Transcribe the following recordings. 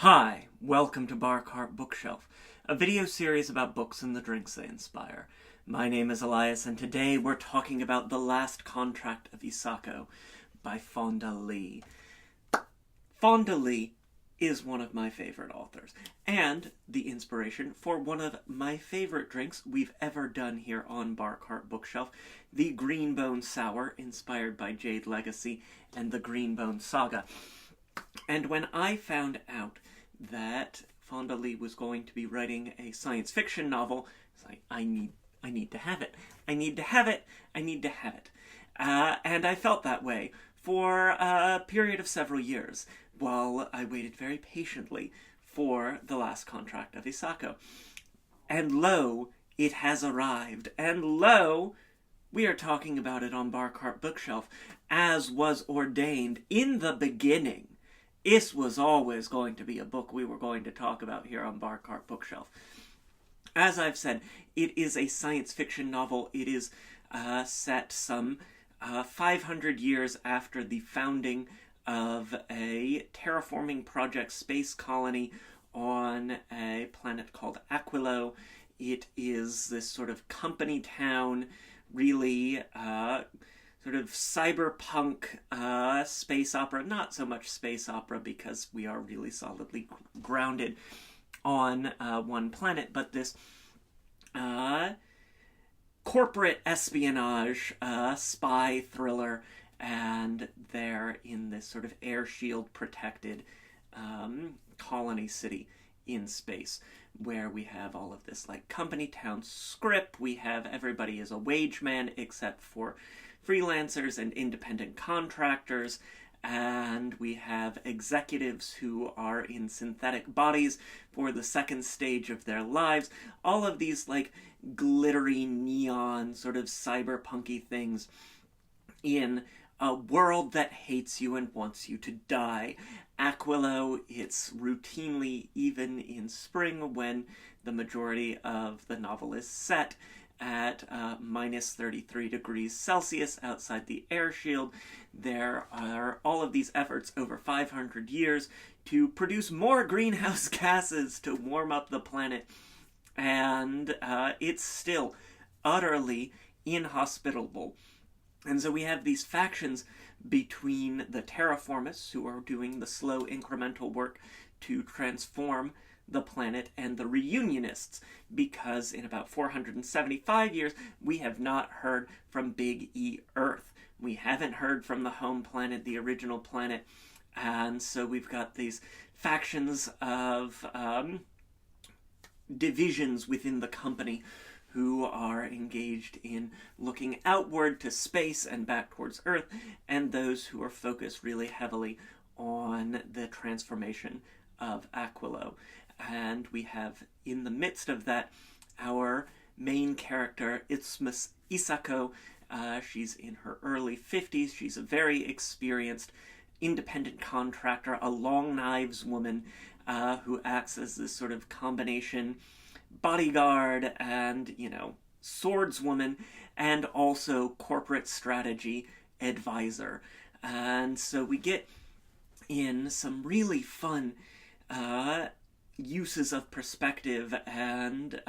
Hi, welcome to Bar Cart Bookshelf, a video series about books and the drinks they inspire. My name is Elias, and today we're talking about The Last Contract of Isako by Fonda Lee. Fonda Lee is one of my favorite authors, and the inspiration for one of my favorite drinks we've ever done here on Bar Cart Bookshelf, the Greenbone Sour, inspired by Jade Legacy and the Greenbone Saga. And when I found out that Fonda Lee was going to be writing a science fiction novel, it's like, I need to have it. I need to have it. I need to have it. And I felt that way for a period of several years, while I waited very patiently for The Last Contract of Isako. And lo, it has arrived. And lo, we are talking about it on Bar Cart Bookshelf, as was ordained in the beginning. This was always going to be a book we were going to talk about here on Bar Cart Bookshelf. As I've said, it is a science fiction novel. It is set some 500 years after the founding of a terraforming project space colony on a planet called Aquilo. It is this sort of company town, really sort of cyberpunk space opera. Not so much space opera because we are really solidly grounded on one planet, but this corporate espionage spy thriller, and they're in this sort of air shield protected colony city in space, where we have all of this like company town script. We have everybody is a wage man except for freelancers and independent contractors, and we have executives who are in synthetic bodies for the second stage of their lives. All of these like glittery neon sort of cyberpunky things in a world that hates you and wants you to die. Aquilo, it's routinely, even in spring when the majority of the novel is set, at minus 33 degrees Celsius outside the air shield. There are all of these efforts over 500 years to produce more greenhouse gases to warm up the planet, and it's still utterly inhospitable. And so we have these factions between the terraformists, who are doing the slow incremental work to transform the planet, and the reunionists, because in about 475 years we have not heard from Big E Earth. We haven't heard from the home planet, the original planet, and so we've got these factions of divisions within the company who are engaged in looking outward to space and back towards Earth, and those who are focused really heavily on the transformation of Aquilo. And we have, in the midst of that, our main character, Isako. She's in her early 50s. She's a very experienced independent contractor, a long knives woman who acts as this sort of combination bodyguard and, swordswoman, and also corporate strategy advisor. And so we get in some really fun uses of perspective and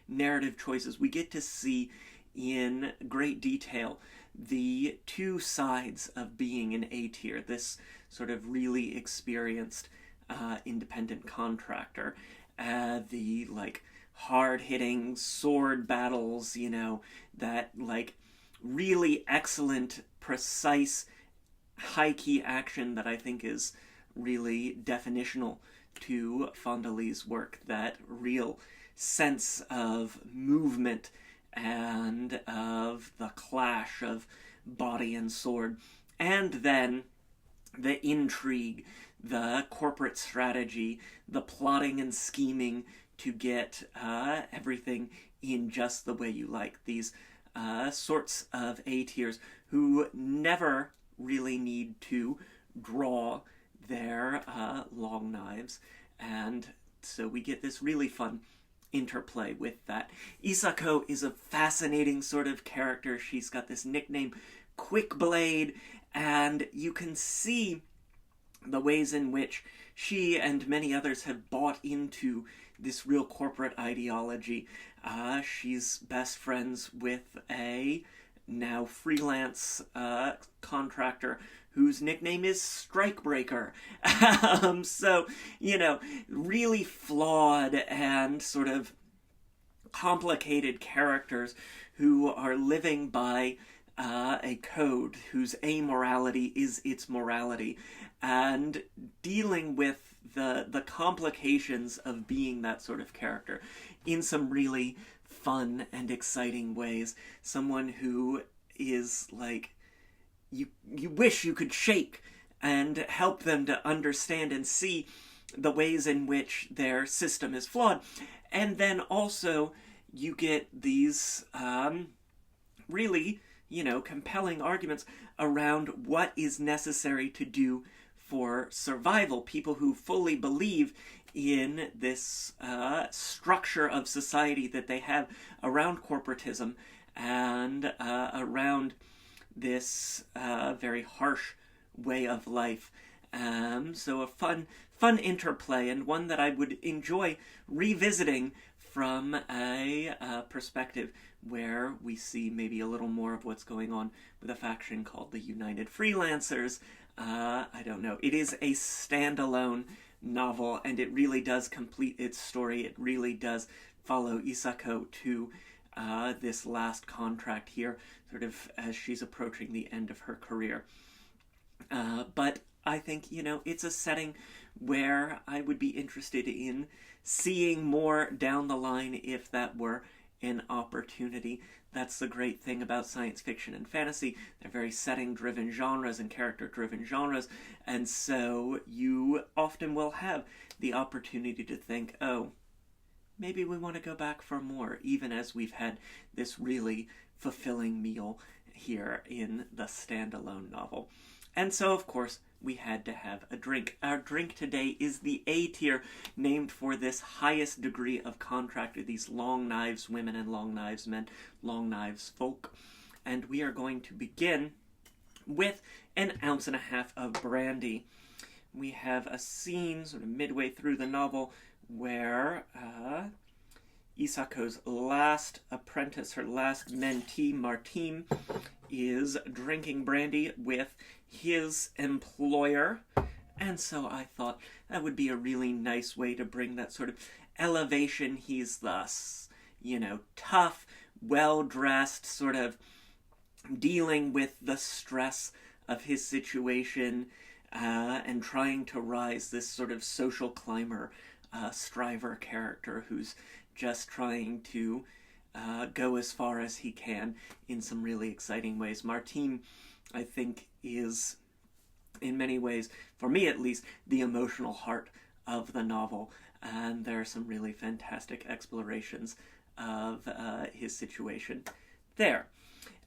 narrative choices. We get to see in great detail the two sides of being an Atier, this sort of really experienced independent contractor, the like hard-hitting sword battles, that like really excellent, precise, high-key action that I think is really definitional to Fonda Lee's work, that real sense of movement and of the clash of body and sword, and then the intrigue, the corporate strategy, the plotting and scheming to get everything in just the way you like. These sorts of A-tiers who never really need to draw their long knives, and so we get this really fun interplay with that. Isako is a fascinating sort of character. She's got this nickname, Quick Blade, and you can see the ways in which she and many others have bought into this real corporate ideology. She's best friends with a now freelance contractor whose nickname is Strikebreaker. So, really flawed and sort of complicated characters who are living by a code whose amorality is its morality, and dealing with the complications of being that sort of character in some really fun and exciting ways. Someone who is like, you wish you could shake and help them to understand and see the ways in which their system is flawed. And then also you get these really, compelling arguments around what is necessary to do for survival. People who fully believe in this structure of society that they have around corporatism and around this very harsh way of life. So a fun interplay, and one that I would enjoy revisiting from a perspective where we see maybe a little more of what's going on with a faction called the United Freelancers. I don't know. It is a standalone novel, and it really does complete its story. It really does follow Isako to this last contract here, sort of as she's approaching the end of her career. But I think, it's a setting where I would be interested in seeing more down the line if that were an opportunity. That's the great thing about science fiction and fantasy. They're very setting-driven genres and character-driven genres, and so you often will have the opportunity to think, oh, maybe we want to go back for more, even as we've had this really fulfilling meal here in the standalone novel. And so, of course, we had to have a drink. Our drink today is the Atier, named for this highest degree of contract with these long knives women and long knives men, long knives folk. And we are going to begin with 1.5 ounces of brandy. We have a scene sort of midway through the novel where Isako's last apprentice, her last mentee, Martine, is drinking brandy with his employer. And so I thought that would be a really nice way to bring that sort of elevation. He's thus, tough, well-dressed, sort of dealing with the stress of his situation and trying to rise, this sort of social climber, striver character who's just trying to go as far as he can in some really exciting ways. Martine, I think, is, in many ways, for me at least, the emotional heart of the novel, and there are some really fantastic explorations of his situation there.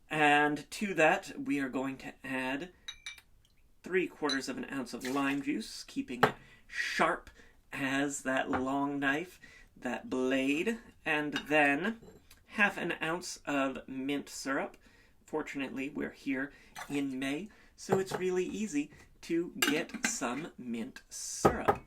And to that, we are going to add 3/4 ounce of lime juice, keeping it sharp as that long knife, that blade, and then 1/2 ounce of mint syrup. Fortunately, we're here in May, so it's really easy to get some mint syrup.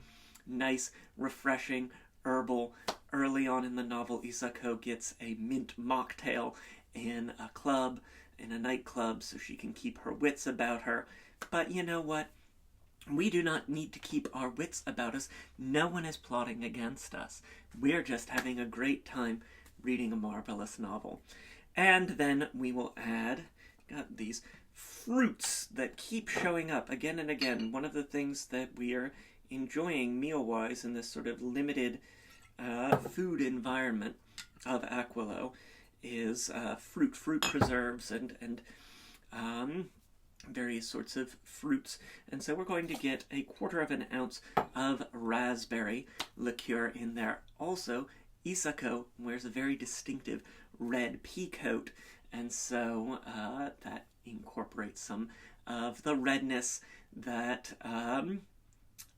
Nice, refreshing, herbal. Early on in the novel, Isako gets a mint mocktail in a nightclub, so she can keep her wits about her. But you know what? We do not need to keep our wits about us. No one is plotting against us. We're just having a great time reading a marvelous novel. And then we will add, got these fruits that keep showing up again and again. One of the things that we are enjoying meal-wise in this sort of limited food environment of Aquilo is fruit preserves and various sorts of fruits. And so we're going to get 1/4 ounce of raspberry liqueur in there. Also, Isako wears a very distinctive red pea coat, and so that incorporates some of the redness, that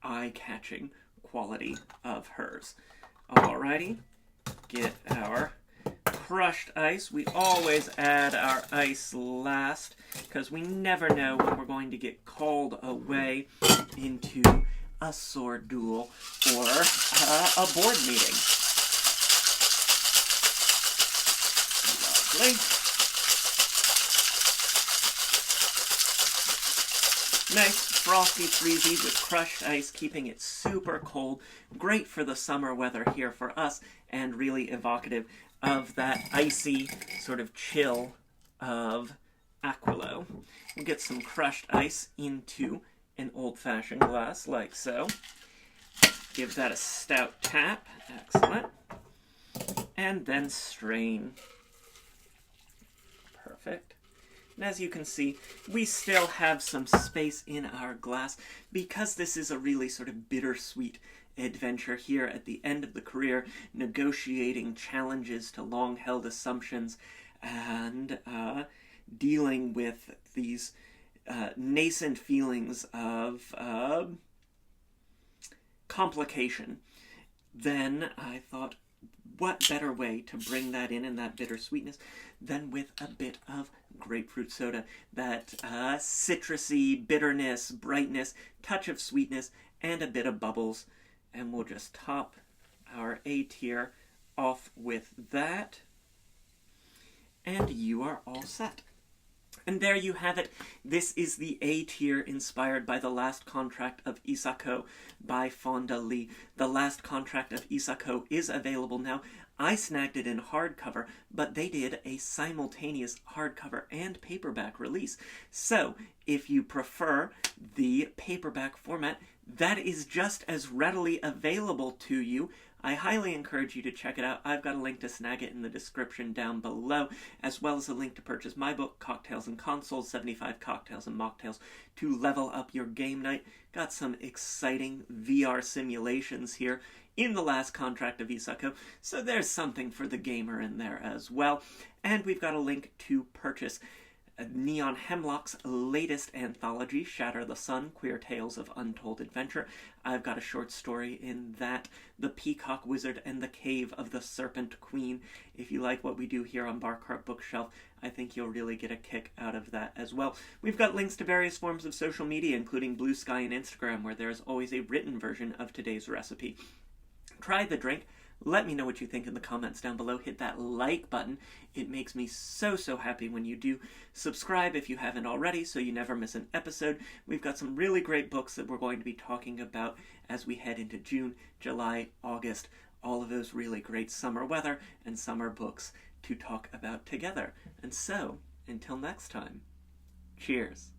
eye-catching quality of hers. Alrighty, get our crushed ice. We always add our ice last because we never know when we're going to get called away into a sword duel, or a board meeting. Lovely. Nice frosty freezy with crushed ice, keeping it super cold. Great for the summer weather here for us, and really evocative of that icy sort of chill of Aquilo. We'll get some crushed ice into an old-fashioned glass, like so. Give that a stout tap. Excellent. And then strain. Perfect. And as you can see, we still have some space in our glass because this is a really sort of bittersweet adventure here at the end of the career, negotiating challenges to long-held assumptions and dealing with these nascent feelings of complication. Then I thought, what better way to bring that in that bittersweetness than with a bit of grapefruit soda. That citrusy bitterness, brightness, touch of sweetness, and a bit of bubbles. And we'll just top our Atier off with that. And you are all set. And there you have it. This is the Atier inspired by The Last Contract of Isako by Fonda Lee. The Last Contract of Isako is available now. I snagged it in hardcover, but they did a simultaneous hardcover and paperback release. So, if you prefer the paperback format, that is just as readily available to you. I highly encourage you to check it out. I've got a link to snag it in the description down below, as well as a link to purchase my book, Cocktails and Consoles, 75 Cocktails and Mocktails to Level Up Your Game Night. Got some exciting VR simulations here in The Last Contract of Isako, so there's something for the gamer in there as well. And we've got a link to purchase Neon Hemlock's latest anthology, Shatter the Sun, Queer Tales of Untold Adventure. I've got a short story in that, The Peacock Wizard and the Cave of the Serpent Queen. If you like what we do here on Bar Cart Bookshelf, I think you'll really get a kick out of that as well. We've got links to various forms of social media, including Blue Sky and Instagram, where there's always a written version of today's recipe. Try the drink. Let me know what you think in the comments down below. Hit that like button. It makes me so happy when you do. Subscribe if you haven't already so you never miss an episode. We've got some really great books that we're going to be talking about as we head into June, July, August. All of those really great summer weather and summer books to talk about together. And so, until next time, cheers.